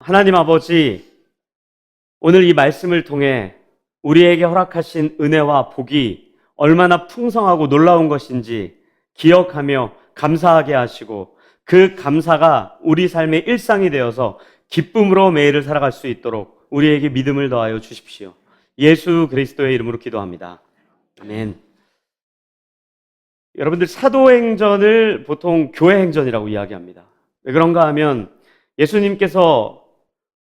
하나님 아버지, 오늘 이 말씀을 통해 우리에게 허락하신 은혜와 복이 얼마나 풍성하고 놀라운 것인지 기억하며 감사하게 하시고, 그 감사가 우리 삶의 일상이 되어서 기쁨으로 매일을 살아갈 수 있도록 우리에게 믿음을 더하여 주십시오. 예수 그리스도의 이름으로 기도합니다. 아멘. 여러분들, 사도행전을 보통 교회행전이라고 이야기합니다. 왜 그런가 하면 예수님께서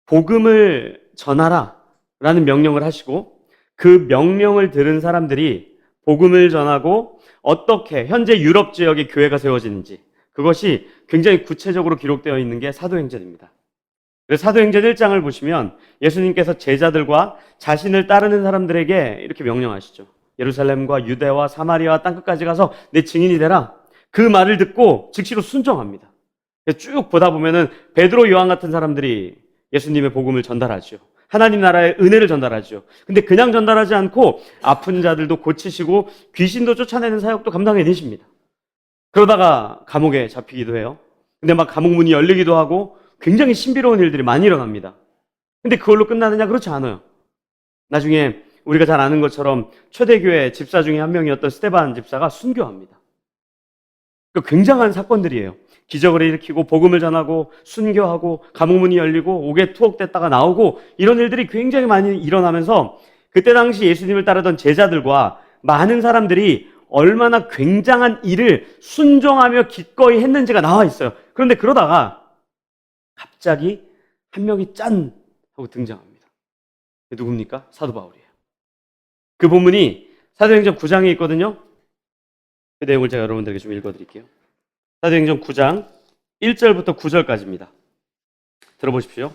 복음을 전하라 라는 명령을 하시고, 그 명령을 들은 사람들이 복음을 전하고 어떻게 현재 유럽 지역에 교회가 세워지는지, 그것이 굉장히 구체적으로 기록되어 있는 게 사도행전입니다. 그래서 사도행전 1장을 보시면 예수님께서 제자들과 자신을 따르는 사람들에게 이렇게 명령하시죠. 예루살렘과 유대와 사마리아와 땅끝까지 가서 내 증인이 되라. 그 말을 듣고 즉시로 순종합니다. 쭉 보다 보면은 베드로, 요한 같은 사람들이 예수님의 복음을 전달하죠. 하나님 나라의 은혜를 전달하죠. 근데 그냥 전달하지 않고 아픈 자들도 고치시고 귀신도 쫓아내는 사역도 감당해내십니다. 그러다가 감옥에 잡히기도 해요. 근데 막 감옥 문이 열리기도 하고 굉장히 신비로운 일들이 많이 일어납니다. 근데 그걸로 끝나느냐? 그렇지 않아요. 나중에 우리가 잘 아는 것처럼 초대교회 집사 중에 한 명이었던 스데반 집사가 순교합니다. 굉장한 사건들이에요. 기적을 일으키고 복음을 전하고 순교하고 감옥 문이 열리고 옥에 투옥됐다가 나오고, 이런 일들이 굉장히 많이 일어나면서 그때 당시 예수님을 따르던 제자들과 많은 사람들이 얼마나 굉장한 일을 순종하며 기꺼이 했는지가 나와 있어요. 그런데 그러다가 갑자기 한 명이 짠 하고 등장합니다. 누굽니까? 사도 바울이에요. 그 본문이 사도행전 9장에 있거든요. 그 내용을 제가 여러분들에게 좀 읽어드릴게요. 사도행전 9장 1절부터 9절까지입니다. 들어보십시오.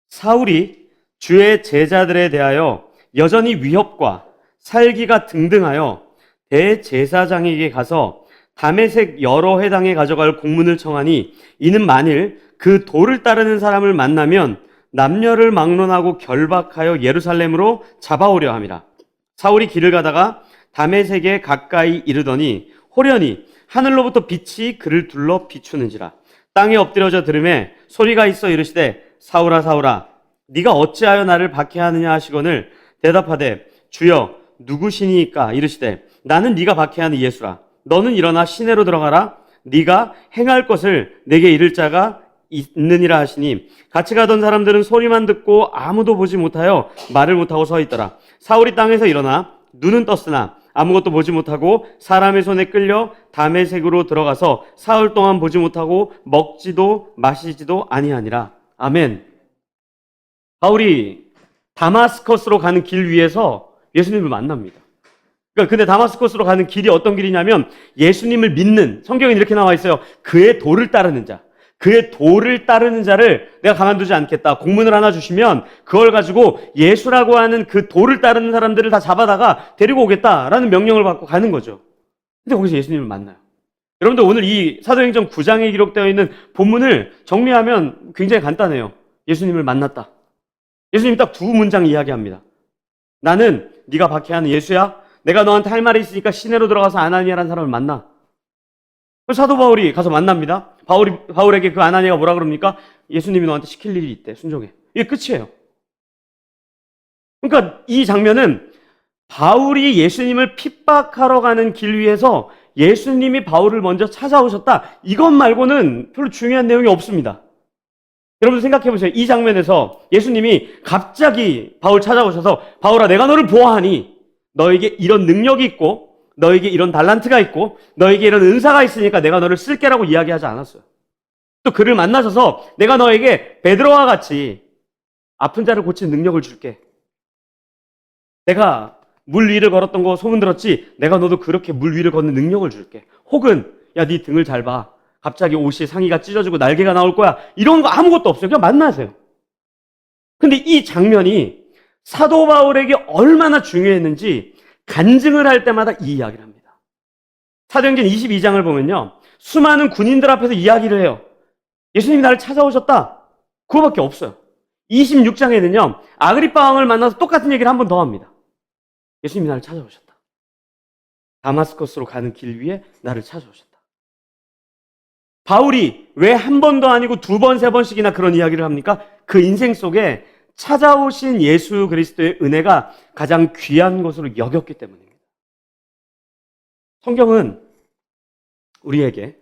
사울이 주의 제자들에 대하여 여전히 위협과 살기가 등등하여 대제사장에게 가서 다메섹 여러 회당에 가져갈 공문을 청하니, 이는 만일 그 도를 따르는 사람을 만나면 남녀를 막론하고 결박하여 예루살렘으로 잡아오려 함이라. 사울이 길을 가다가 다메섹에 가까이 이르더니 호련히 하늘로부터 빛이 그를 둘러 비추는지라. 땅에 엎드려져 들음에 소리가 있어 이르시되, 사울아 사울아 네가 어찌하여 나를 박해하느냐 하시거늘 대답하되, 주여 누구시니까? 이르시되, 나는 네가 박해하는 예수라. 너는 일어나 시내로 들어가라. 네가 행할 것을 내게 이를 자가 있느니라 하시니, 같이 가던 사람들은 소리만 듣고 아무도 보지 못하여 말을 못하고 서 있더라. 사울이 땅에서 일어나 눈은 떴으나 아무것도 보지 못하고 사람의 손에 끌려 다메섹으로 들어가서 사흘 동안 보지 못하고 먹지도 마시지도 아니하니라. 아멘. 바울이 다마스커스로 가는 길 위에서 예수님을 만납니다. 근데 다마스커스로 가는 길이 어떤 길이냐면, 예수님을 믿는, 성경에 이렇게 나와 있어요. 그의 도를 따르는 자. 그의 도를 따르는 자를 내가 가만두지 않겠다. 공문을 하나 주시면 그걸 가지고 예수라고 하는 그 도를 따르는 사람들을 다 잡아다가 데리고 오겠다라는 명령을 받고 가는 거죠. 근데 거기서 예수님을 만나요. 여러분들, 오늘 이 사도행전 9장에 기록되어 있는 본문을 정리하면 굉장히 간단해요. 예수님을 만났다. 예수님이 딱 두 문장 이야기합니다. 나는 네가 박해하는 예수야. 내가 너한테 할 말이 있으니까 시내로 들어가서 아나니아라는 사람을 만나. 사도 바울이 가서 만납니다. 바울에게 그 아나니아가 뭐라 그럽니까? 예수님이 너한테 시킬 일이 있대. 순종해. 이게 끝이에요. 그러니까 이 장면은 바울이 예수님을 핍박하러 가는 길 위에서 예수님이 바울을 먼저 찾아오셨다. 이것 말고는 별로 중요한 내용이 없습니다. 여러분 생각해 보세요. 이 장면에서 예수님이 갑자기 바울 찾아오셔서, 바울아 내가 너를 보아하니 너에게 이런 능력이 있고 너에게 이런 달란트가 있고 너에게 이런 은사가 있으니까 내가 너를 쓸게라고 이야기하지 않았어요. 또 그를 만나셔서 내가 너에게 베드로와 같이 아픈 자를 고치는 능력을 줄게. 내가 물 위를 걸었던 거 소문 들었지? 내가 너도 그렇게 물 위를 걷는 능력을 줄게. 혹은 야, 네 등을 잘 봐. 갑자기 옷이 상의가 찢어지고 날개가 나올 거야. 이런 거 아무것도 없어요. 그냥 만나세요. 근데 이 장면이 사도 바울에게 얼마나 중요했는지 간증을 할 때마다 이 이야기를 합니다. 사도행전 22장을 보면요, 수많은 군인들 앞에서 이야기를 해요. 예수님이 나를 찾아오셨다. 그거밖에 없어요. 26장에는요 아그리빠 왕을 만나서 똑같은 얘기를 한 번 더 합니다. 예수님이 나를 찾아오셨다. 다마스커스로 가는 길 위에 나를 찾아오셨다. 바울이 왜 한 번도 아니고 두 번, 세 번씩이나 그런 이야기를 합니까? 그 인생 속에 찾아오신 예수 그리스도의 은혜가 가장 귀한 것으로 여겼기 때문입니다. 성경은 우리에게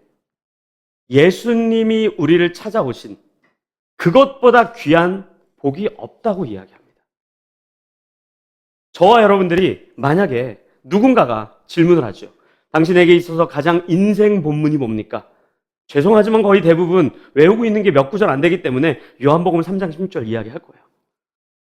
예수님이 우리를 찾아오신 그것보다 귀한 복이 없다고 이야기합니다. 저와 여러분들이 만약에 누군가가 질문을 하죠. 당신에게 있어서 가장 인생 본문이 뭡니까? 죄송하지만 거의 대부분 외우고 있는 게 몇 구절 안 되기 때문에 요한복음 3장 16절 이야기할 거예요.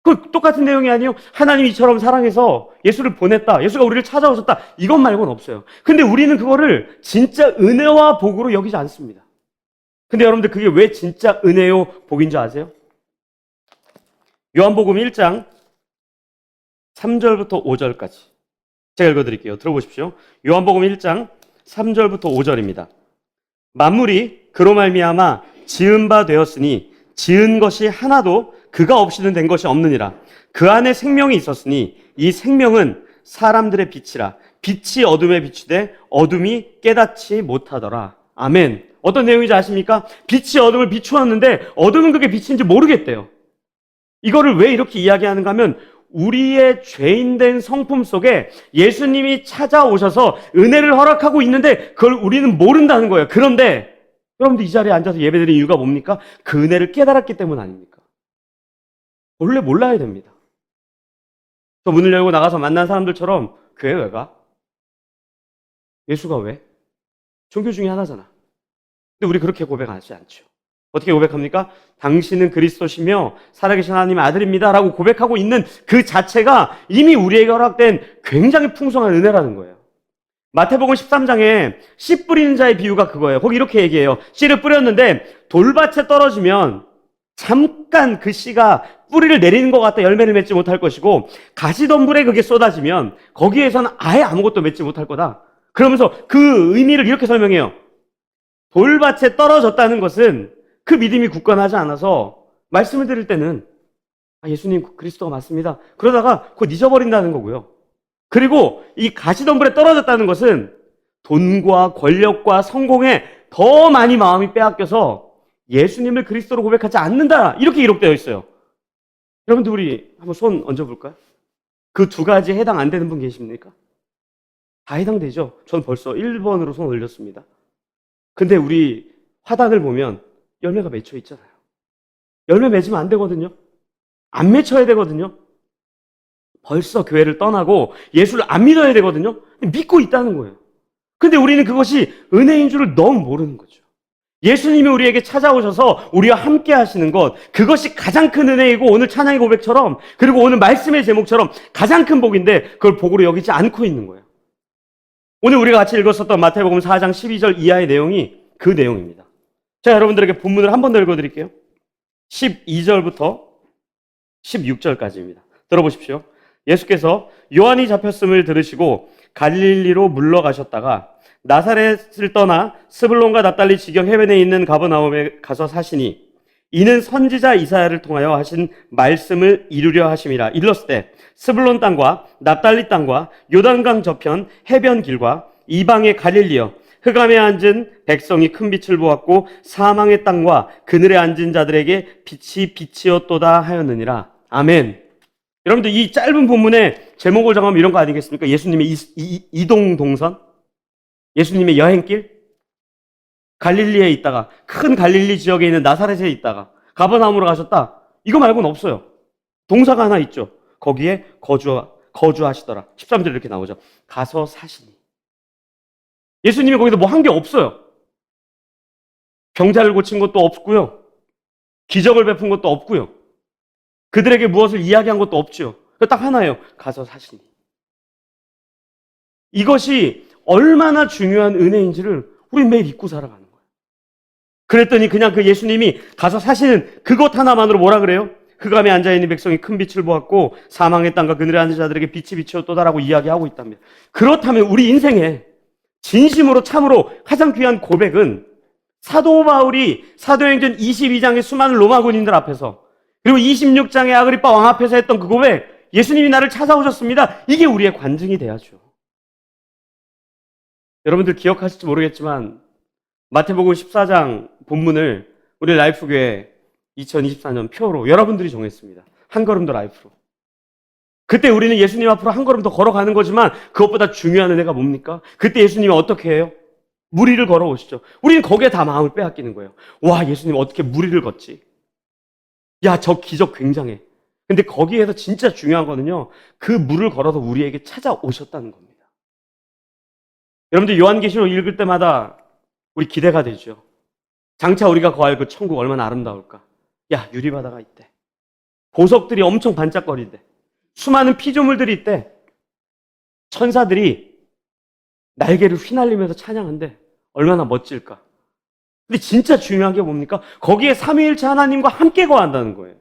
그 똑같은 내용이 아니에요. 하나님이 이처럼 사랑해서 예수를 보냈다. 예수가 우리를 찾아오셨다. 이것 말고는 없어요. 근데 우리는 그거를 진짜 은혜와 복으로 여기지 않습니다. 근데 여러분들 그게 왜 진짜 은혜요 복인 줄 아세요? 요한복음 1장 3절부터 5절까지 제가 읽어드릴게요. 들어보십시오. 요한복음 1장 3절부터 5절입니다. 만물이 그로 말미암아 지은 바 되었으니 지은 것이 하나도 그가 없이는 된 것이 없느니라. 그 안에 생명이 있었으니 이 생명은 사람들의 빛이라. 빛이 어둠에 비추되 어둠이 깨닫지 못하더라. 아멘. 어떤 내용인지 아십니까? 빛이 어둠을 비추었는데 어둠은 그게 빛인지 모르겠대요. 이거를 왜 이렇게 이야기하는가 하면 우리의 죄인된 성품 속에 예수님이 찾아오셔서 은혜를 허락하고 있는데 그걸 우리는 모른다는 거예요. 그런데 여러분들 이 자리에 앉아서 예배드리는 이유가 뭡니까? 그 은혜를 깨달았기 때문 아닙니까? 원래 몰라야 됩니다. 저 문을 열고 나가서 만난 사람들처럼 교회 왜 가? 예수가 왜? 종교 중에 하나잖아. 근데 우리 그렇게 고백하지 않죠. 어떻게 고백합니까? 당신은 그리스도시며 살아계신 하나님의 아들입니다 라고 고백하고 있는 그 자체가 이미 우리에게 허락된 굉장히 풍성한 은혜라는 거예요. 마태복음 13장에 씨 뿌리는 자의 비유가 그거예요. 거기 이렇게 얘기해요. 씨를 뿌렸는데 돌밭에 떨어지면 잠깐 그 씨가 뿌리를 내리는 것 같다 열매를 맺지 못할 것이고 가시덤불에 그게 쏟아지면 거기에서는 아예 아무것도 맺지 못할 거다. 그러면서 그 의미를 이렇게 설명해요. 돌밭에 떨어졌다는 것은 그 믿음이 굳건하지 않아서 말씀을 드릴 때는 예수님 그리스도가 맞습니다. 그러다가 그거 잊어버린다는 거고요. 그리고 이 가시덤불에 떨어졌다는 것은 돈과 권력과 성공에 더 많이 마음이 빼앗겨서 예수님을 그리스도로 고백하지 않는다. 이렇게 기록되어 있어요. 여러분들 우리 한번 손 얹어볼까요? 그 두 가지에 해당 안 되는 분 계십니까? 다 해당되죠? 전 벌써 1번으로 손 올렸습니다. 근데 우리 화단을 보면 열매가 맺혀 있잖아요. 열매 맺으면 안 되거든요. 안 맺혀야 되거든요. 벌써 교회를 떠나고 예수를 안 믿어야 되거든요. 믿고 있다는 거예요. 근데 우리는 그것이 은혜인 줄을 너무 모르는 거죠. 예수님이 우리에게 찾아오셔서 우리와 함께 하시는 것, 그것이 가장 큰 은혜이고 오늘 찬양의 고백처럼 그리고 오늘 말씀의 제목처럼 가장 큰 복인데 그걸 복으로 여기지 않고 있는 거예요. 오늘 우리가 같이 읽었었던 마태복음 4장 12절 이하의 내용이 그 내용입니다. 제가 여러분들에게 본문을 한 번 더 읽어드릴게요. 12절부터 16절까지입니다. 들어보십시오. 예수께서 요한이 잡혔음을 들으시고 갈릴리로 물러가셨다가 나사렛을 떠나 스불론과 납달리 지경 해변에 있는 가버나움에 가서 사시니 이는 선지자 이사야를 통하여 하신 말씀을 이루려 하심이라. 일렀을 때 스불론 땅과 납달리 땅과 요단강 저편 해변 길과 이방의 갈릴리여 흑암에 앉은 백성이 큰 빛을 보았고 사망의 땅과 그늘에 앉은 자들에게 빛이 빛이었도다 하였느니라. 아멘. 여러분들 이 짧은 본문의 제목을 정하면 이런 거 아니겠습니까? 예수님의 이동 동선, 예수님의 여행길, 갈릴리에 있다가 큰 갈릴리 지역에 있는 나사렛에 있다가 가버나움으로 가셨다. 이거 말고는 없어요. 동사가 하나 있죠. 거기에 거주하시더라. 13절 이렇게 나오죠. 가서 사시니. 예수님이 거기서 뭐 한 게 없어요. 병자를 고친 것도 없고요. 기적을 베푼 것도 없고요. 그들에게 무엇을 이야기한 것도 없죠. 딱 하나예요. 가서 사시니. 이것이 얼마나 중요한 은혜인지를 우리 매일 잊고 살아가는 거예요. 그랬더니 그냥 그 예수님이 가서 사시는 그것 하나만으로 뭐라 그래요? 흑암에 앉아있는 백성이 큰 빛을 보았고 사망의 땅과 그늘에 앉은 자들에게 빛이 비추었도다라고 이야기하고 있답니다. 그렇다면 우리 인생에 진심으로 참으로 가장 귀한 고백은 사도 바울이 사도행전 22장의 수많은 로마 군인들 앞에서 그리고 26장의 아그리빠 왕 앞에서 했던 그 고백, 예수님이 나를 찾아오셨습니다. 이게 우리의 관증이 돼야죠. 여러분들 기억하실지 모르겠지만 마태복음 14장 본문을 우리 라이프교회 2024년 표로 여러분들이 정했습니다. 한 걸음 더 라이프로. 그때 우리는 예수님 앞으로 한 걸음 더 걸어가는 거지만 그것보다 중요한 은혜가 뭡니까? 그때 예수님이 어떻게 해요? 무리를 걸어오시죠. 우리는 거기에 다 마음을 빼앗기는 거예요. 와, 예수님 어떻게 무리를 걷지? 야, 저 기적 굉장해. 근데 거기에서 진짜 중요한 거는요, 그 물을 걸어서 우리에게 찾아오셨다는 겁니다. 여러분들 요한계시록 읽을 때마다 우리 기대가 되죠. 장차 우리가 거할 그 천국 얼마나 아름다울까. 야, 유리바다가 있대. 보석들이 엄청 반짝거린대. 수많은 피조물들이 있대. 천사들이 날개를 휘날리면서 찬양한대. 얼마나 멋질까. 근데 진짜 중요한 게 뭡니까? 거기에 삼위일체 하나님과 함께 거한다는 거예요.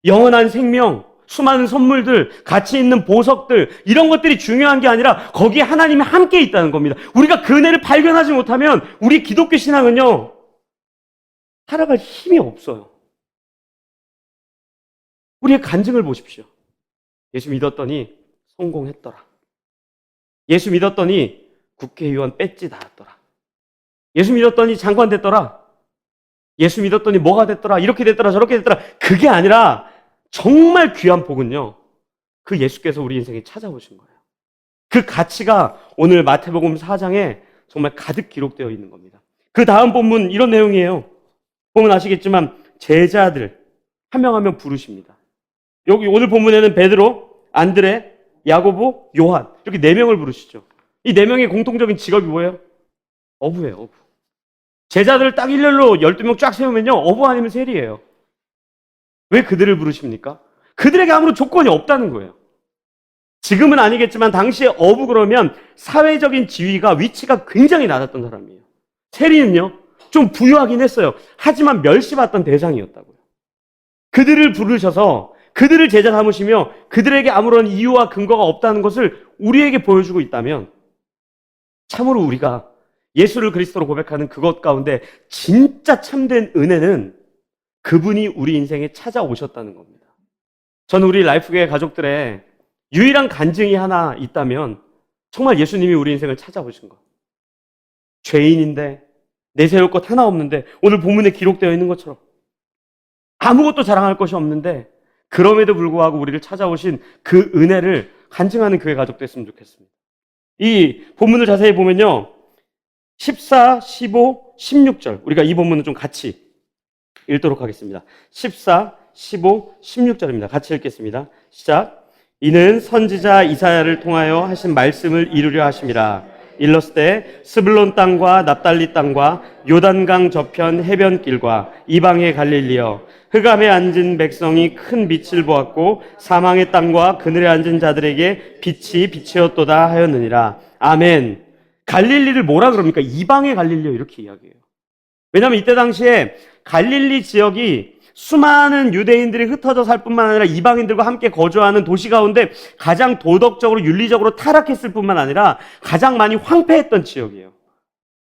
영원한 생명, 수많은 선물들, 가치 있는 보석들, 이런 것들이 중요한 게 아니라 거기에 하나님이 함께 있다는 겁니다. 우리가 그 은혜를 발견하지 못하면 우리 기독교 신앙은요, 살아갈 힘이 없어요. 우리의 간증을 보십시오. 예수 믿었더니 성공했더라. 예수 믿었더니 국회의원 배지 달았더라. 예수 믿었더니 장관 됐더라. 예수 믿었더니 뭐가 됐더라. 이렇게 됐더라. 저렇게 됐더라. 그게 아니라 정말 귀한 복은요, 그 예수께서 우리 인생에 찾아오신 거예요. 그 가치가 오늘 마태복음 4장에 정말 가득 기록되어 있는 겁니다. 그 다음 본문 이런 내용이에요. 보면 아시겠지만 제자들 한 명 한 명 부르십니다. 여기 오늘 본문에는 베드로, 안드레, 야고보, 요한 이렇게 4명을 부르시죠. 이 4명의 공통적인 직업이 뭐예요? 어부예요. 어부. 제자들을 딱 일렬로 12명 쫙 세우면요, 어부 아니면 세리예요. 왜 그들을 부르십니까? 그들에게 아무런 조건이 없다는 거예요. 지금은 아니겠지만 당시에 어부 그러면 사회적인 지위가, 위치가 굉장히 낮았던 사람이에요. 세리는요, 좀 부유하긴 했어요. 하지만 멸시받던 대상이었다고요. 그들을 부르셔서 그들을 제자 삼으시며 그들에게 아무런 이유와 근거가 없다는 것을 우리에게 보여주고 있다면 참으로 우리가 예수를 그리스도로 고백하는 그것 가운데 진짜 참된 은혜는 그분이 우리 인생에 찾아오셨다는 겁니다. 저는 우리 라이프교회 가족들의 유일한 간증이 하나 있다면 정말 예수님이 우리 인생을 찾아오신 것. 죄인인데 내세울 것 하나 없는데 오늘 본문에 기록되어 있는 것처럼 아무것도 자랑할 것이 없는데 그럼에도 불구하고 우리를 찾아오신 그 은혜를 간증하는 교회 가족 됐으면 좋겠습니다. 이 본문을 자세히 보면요, 14, 15, 16절 우리가 이 본문을 좀 같이 읽도록 하겠습니다. 14, 15, 16절입니다. 같이 읽겠습니다. 시작. 이는 선지자 이사야를 통하여 하신 말씀을 이루려 하심이라. 일렀을 스불론 땅과 납달리 땅과 요단강 저편 해변길과 이방의 갈릴리여, 흑암에 앉은 백성이 큰 빛을 보았고 사망의 땅과 그늘에 앉은 자들에게 빛이 비치었도다 하였느니라. 아멘. 갈릴리를 뭐라 그럽니까? 이방의 갈릴리여 이렇게 이야기해요. 왜냐하면 이때 당시에 갈릴리 지역이 수많은 유대인들이 흩어져 살 뿐만 아니라 이방인들과 함께 거주하는 도시 가운데 가장 도덕적으로 윤리적으로 타락했을 뿐만 아니라 가장 많이 황폐했던 지역이에요.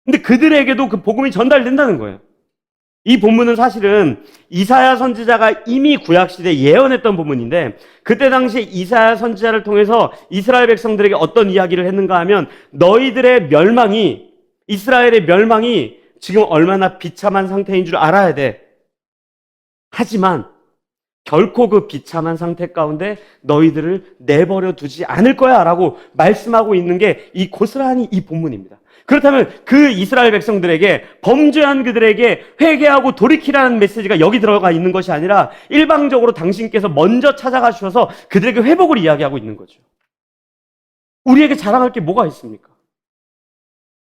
근데 그들에게도 그 복음이 전달된다는 거예요. 이 본문은 사실은 이사야 선지자가 이미 구약시대에 예언했던 본문인데 그때 당시에 이사야 선지자를 통해서 이스라엘 백성들에게 어떤 이야기를 했는가 하면 너희들의 멸망이, 이스라엘의 멸망이 지금 얼마나 비참한 상태인 줄 알아야 돼. 하지만 결코 그 비참한 상태 가운데 너희들을 내버려 두지 않을 거야 라고 말씀하고 있는 게 이 고스란히 이 본문입니다. 그렇다면 그 이스라엘 백성들에게, 범죄한 그들에게 회개하고 돌이키라는 메시지가 여기 들어가 있는 것이 아니라 일방적으로 당신께서 먼저 찾아가 주셔서 그들에게 회복을 이야기하고 있는 거죠. 우리에게 자랑할 게 뭐가 있습니까?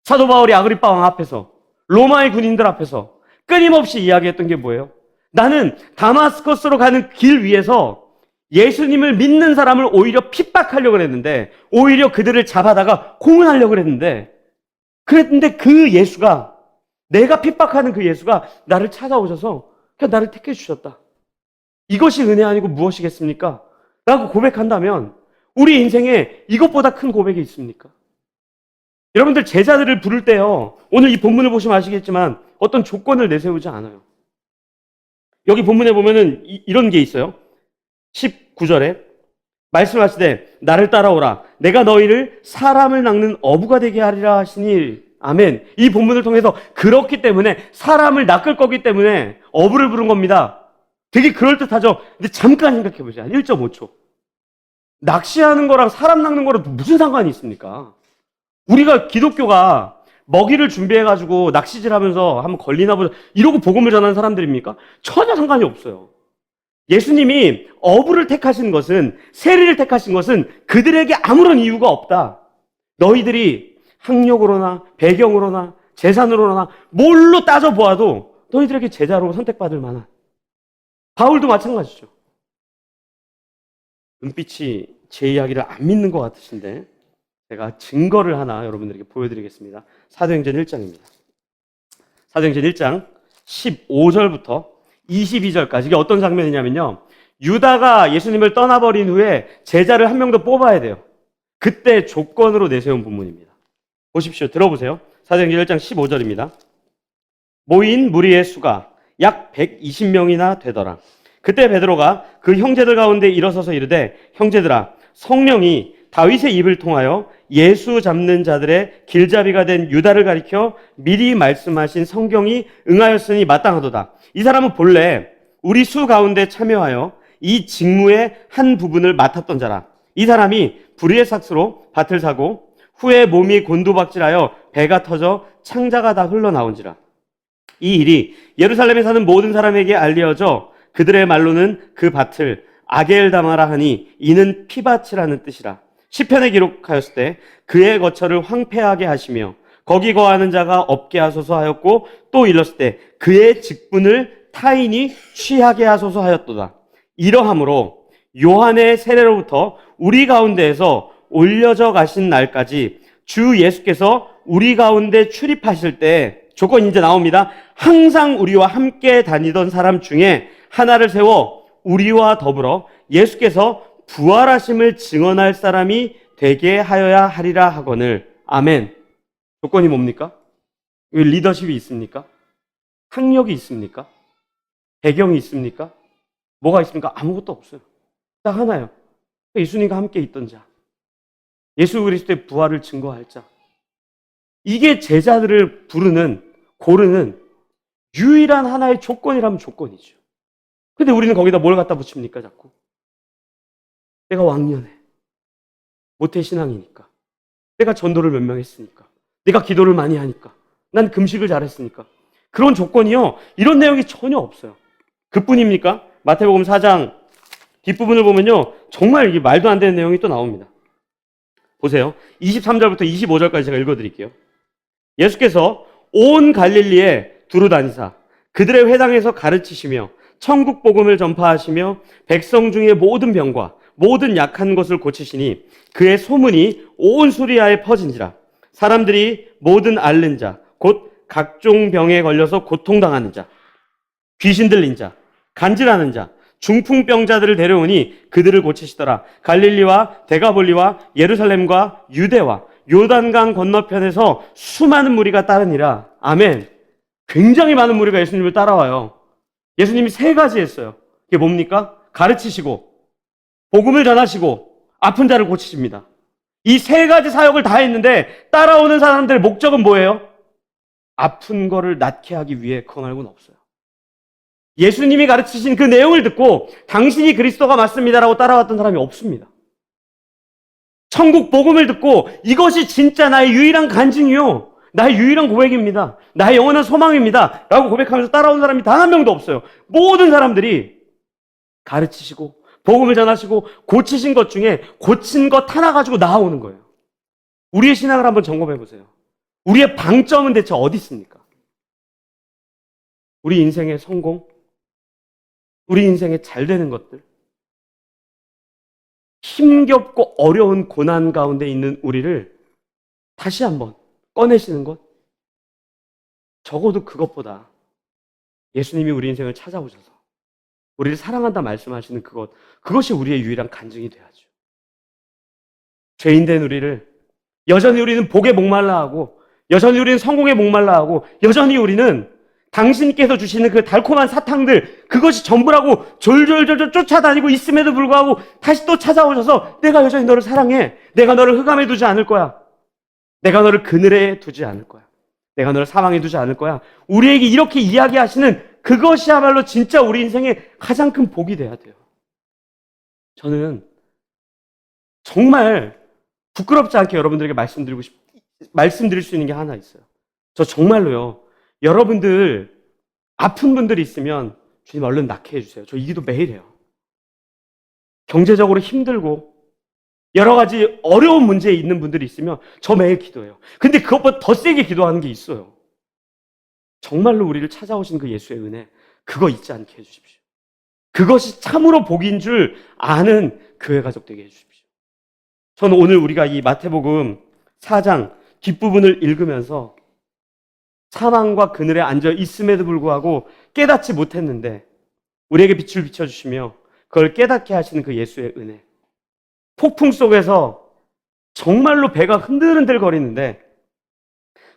사도 바울이 아그리빠 왕 앞에서, 로마의 군인들 앞에서 끊임없이 이야기했던 게 뭐예요? 나는 다마스커스로 가는 길 위에서 예수님을 믿는 사람을 오히려 핍박하려고 했는데, 오히려 그들을 잡아다가 고문하려고 했는데, 그랬는데 그 예수가, 내가 핍박하는 그 예수가 나를 찾아오셔서 그냥 나를 택해 주셨다. 이것이 은혜 아니고 무엇이겠습니까? 라고 고백한다면 우리 인생에 이것보다 큰 고백이 있습니까? 여러분들 제자들을 부를 때요, 오늘 이 본문을 보시면 아시겠지만 어떤 조건을 내세우지 않아요. 여기 본문에 보면은 이런 게 있어요. 19절에 말씀하시되 나를 따라오라. 내가 너희를 사람을 낚는 어부가 되게 하리라 하시니 아멘. 이 본문을 통해서 그렇기 때문에 사람을 낚을 거기 때문에 어부를 부른 겁니다. 되게 그럴듯하죠. 근데 잠깐 생각해 보세요. 한 1.5초. 낚시하는 거랑 사람 낚는 거랑 무슨 상관이 있습니까? 우리가 기독교가 먹이를 준비해가지고 낚시질 하면서 한번 걸리나 보자 이러고 복음을 전하는 사람들입니까? 전혀 상관이 없어요. 예수님이 어부를 택하신 것은, 세리를 택하신 것은 그들에게 아무런 이유가 없다. 너희들이 학력으로나 배경으로나 재산으로나 뭘로 따져보아도 너희들에게 제자로 선택받을 만한. 바울도 마찬가지죠. 눈빛이 제 이야기를 안 믿는 것 같으신데 제가 증거를 하나 여러분들에게 보여드리겠습니다. 사도행전 1장입니다. 사도행전 1장 15절부터 22절까지. 이게 어떤 장면이냐면요, 유다가 예수님을 떠나버린 후에 제자를 한 명 더 뽑아야 돼요. 그때 조건으로 내세운 본문입니다. 보십시오. 들어보세요. 사도행전 1장 15절입니다. 모인 무리의 수가 약 120명이나 되더라. 그때 베드로가 그 형제들 가운데 일어서서 이르되, 형제들아, 성령이 다윗의 입을 통하여 예수 잡는 자들의 길잡이가 된 유다를 가리켜 미리 말씀하신 성경이 응하였으니 마땅하도다. 이 사람은 본래 우리 수 가운데 참여하여 이 직무의 한 부분을 맡았던 자라. 이 사람이 불의의 삭스로 밭을 사고 후에 몸이 곤두박질하여 배가 터져 창자가 다 흘러나온지라. 이 일이 예루살렘에 사는 모든 사람에게 알려져 그들의 말로는 그 밭을 아겔다마라 하니 이는 피밭이라는 뜻이라. 시편에 기록하였을 때 그의 거처를 황폐하게 하시며 거기 거하는 자가 없게 하소서 하였고, 또 일렀을 때 그의 직분을 타인이 취하게 하소서 하였도다. 이러함으로 요한의 세례로부터 우리 가운데에서 올려져 가신 날까지 주 예수께서 우리 가운데 출입하실 때 조건이 이제 나옵니다. 항상 우리와 함께 다니던 사람 중에 하나를 세워 우리와 더불어 예수께서 부활하심을 증언할 사람이 되게 하여야 하리라 하거늘. 아멘. 조건이 뭡니까? 리더십이 있습니까? 학력이 있습니까? 배경이 있습니까? 뭐가 있습니까? 아무것도 없어요. 딱 하나요. 예수님과 함께 있던 자. 예수 그리스도의 부활을 증거할 자. 이게 제자들을 고르는 유일한 하나의 조건이라면 조건이죠. 근데 우리는 거기다 뭘 갖다 붙입니까, 자꾸? 내가 왕년에 모태신앙이니까, 내가 전도를 몇 명 했으니까, 내가 기도를 많이 하니까, 난 금식을 잘했으니까. 그런 조건이요, 이런 내용이 전혀 없어요. 그뿐입니까? 마태복음 4장 뒷부분을 보면요, 정말 이게 말도 안 되는 내용이 또 나옵니다. 보세요. 23절부터 25절까지 제가 읽어드릴게요. 예수께서 온 갈릴리에 두루 다니사 그들의 회당에서 가르치시며 천국 복음을 전파하시며 백성 중의 모든 병과 모든 약한 것을 고치시니 그의 소문이 온 수리아에 퍼진지라. 사람들이 모든 앓는 자, 곧 각종 병에 걸려서 고통당하는 자, 귀신 들린 자, 간질하는 자, 중풍병자들을 데려오니 그들을 고치시더라. 갈릴리와 데가볼리와 예루살렘과 유대와 요단강 건너편에서 수많은 무리가 따르니라. 아멘. 굉장히 많은 무리가 예수님을 따라와요. 예수님이 세 가지 했어요. 그게 뭡니까? 가르치시고, 복음을 전하시고, 아픈 자를 고치십니다. 이 세 가지 사역을 다 했는데 따라오는 사람들의 목적은 뭐예요? 아픈 거를 낫게 하기 위해, 그거 말고는 없어요. 예수님이 가르치신 그 내용을 듣고 당신이 그리스도가 맞습니다라고 따라왔던 사람이 없습니다. 천국 복음을 듣고 이것이 진짜 나의 유일한 간증이요, 나의 유일한 고백입니다, 나의 영원한 소망입니다 라고 고백하면서 따라온 사람이 단 한 명도 없어요. 모든 사람들이 가르치시고 복음을 전하시고 고치신 것 중에 고친 것 하나 가지고 나아오는 거예요. 우리의 신앙을 한번 점검해 보세요. 우리의 방점은 대체 어디 있습니까? 우리 인생의 성공, 우리 인생의 잘 되는 것들, 힘겹고 어려운 고난 가운데 있는 우리를 다시 한번 꺼내시는 것, 적어도 그것보다 예수님이 우리 인생을 찾아오셔서 우리를 사랑한다 말씀하시는 그것이 우리의 유일한 간증이 돼야죠. 죄인된 우리를, 여전히 우리는 복에 목말라하고, 여전히 우리는 성공에 목말라하고, 여전히 우리는 당신께서 주시는 그 달콤한 사탕들, 그것이 전부라고 졸졸졸 쫓아다니고 있음에도 불구하고 다시 또 찾아오셔서 내가 여전히 너를 사랑해, 내가 너를 흑암에 두지 않을 거야, 내가 너를 그늘에 두지 않을 거야, 내가 너를 사망해 두지 않을 거야. 우리에게 이렇게 이야기하시는 그것이야말로 진짜 우리 인생의 가장 큰 복이 돼야 돼요. 저는 정말 부끄럽지 않게 여러분들에게 말씀드릴 수 있는 게 하나 있어요. 저 정말로요. 여러분들 아픈 분들이 있으면 주님 얼른 낫게 해주세요. 저 이 기도 매일 해요. 경제적으로 힘들고 여러 가지 어려운 문제에 있는 분들이 있으면 저 매일 기도해요. 근데 그것보다 더 세게 기도하는 게 있어요. 정말로 우리를 찾아오신 그 예수의 은혜, 그거 잊지 않게 해주십시오. 그것이 참으로 복인 줄 아는 교회 가족 되게 해주십시오. 저는 오늘 우리가 이 마태복음 4장 뒷부분을 읽으면서 사망과 그늘에 앉아 있음에도 불구하고 깨닫지 못했는데 우리에게 빛을 비춰주시며 그걸 깨닫게 하시는 그 예수의 은혜, 폭풍 속에서 정말로 배가 흔들흔들 거리는데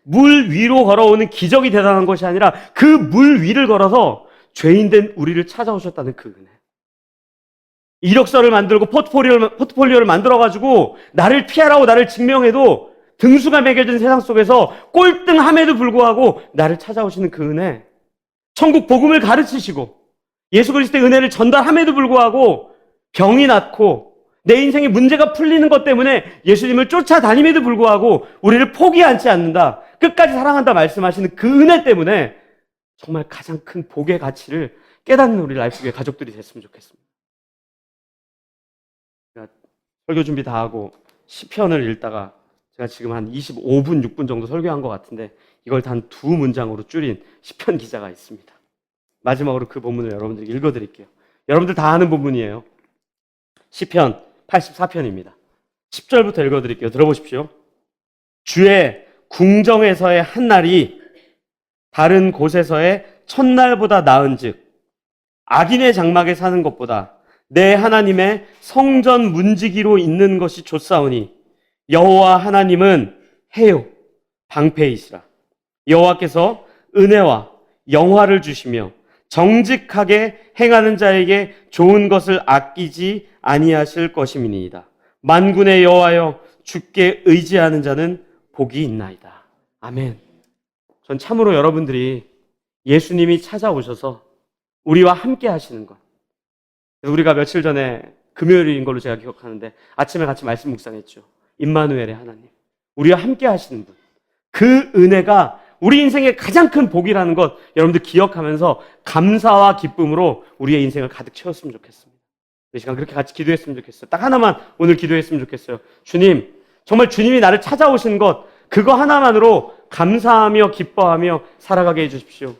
물 위로 걸어오는 기적이 대단한 것이 아니라 그 물 위를 걸어서 죄인된 우리를 찾아오셨다는 그 은혜. 이력서를 만들고 포트폴리오를 만들어가지고 나를 피하라고 나를 증명해도 등수가 매겨진 세상 속에서 꼴등함에도 불구하고 나를 찾아오시는 그 은혜. 천국 복음을 가르치시고 예수 그리스도의 은혜를 전달함에도 불구하고 병이 낫고 내 인생의 문제가 풀리는 것 때문에 예수님을 쫓아다님에도 불구하고 우리를 포기하지 않는다, 끝까지 사랑한다 말씀하시는 그 은혜 때문에 정말 가장 큰 복의 가치를 깨닫는 우리 라이프교회 가족들이 됐으면 좋겠습니다. 제가 설교 준비 다 하고 시편을 읽다가 제가 지금 한 25분, 6분 정도 설교한 것 같은데 이걸 단 2문장으로 줄인 시편 기자가 있습니다. 마지막으로 그 본문을 여러분들에게 읽어드릴게요. 여러분들 다 아는 본문이에요. 시편 84편입니다. 10절부터 읽어드릴게요. 들어보십시오. 주의 궁정에서의 한 날이 다른 곳에서의 첫날보다 나은즉 악인의 장막에 사는 것보다 내 하나님의 성전 문지기로 있는 것이 좋사오니 여호와 하나님은 해요 방패이시라. 여호와께서 은혜와 영화를 주시며 정직하게 행하는 자에게 좋은 것을 아끼지 아니하실 것임이니이다. 만군의 여호와여 주께 의지하는 자는 복이 있나이다. 아멘. 전 참으로 여러분들이 예수님이 찾아오셔서 우리와 함께 하시는 것, 우리가 며칠 전에 금요일인 걸로 제가 기억하는데 아침에 같이 말씀 묵상했죠. 임마누엘의 하나님, 우리와 함께 하시는 분, 그 은혜가 우리 인생의 가장 큰 복이라는 것 여러분들 기억하면서 감사와 기쁨으로 우리의 인생을 가득 채웠으면 좋겠습니다. 이 시간 그렇게 같이 기도했으면 좋겠어요. 딱 하나만 오늘 기도했으면 좋겠어요. 주님, 정말 주님이 나를 찾아오신 것, 그거 하나만으로 감사하며 기뻐하며 살아가게 해주십시오.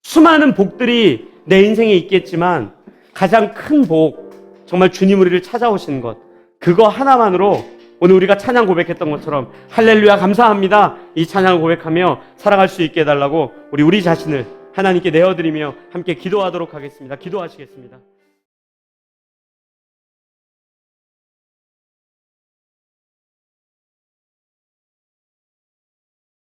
수많은 복들이 내 인생에 있겠지만 가장 큰 복, 정말 주님 우리를 찾아오시는 것, 그거 하나만으로 오늘 우리가 찬양 고백했던 것처럼 할렐루야 감사합니다, 이 찬양을 고백하며 살아갈 수 있게 해달라고 우리 자신을 하나님께 내어드리며 함께 기도하도록 하겠습니다. 기도하시겠습니다.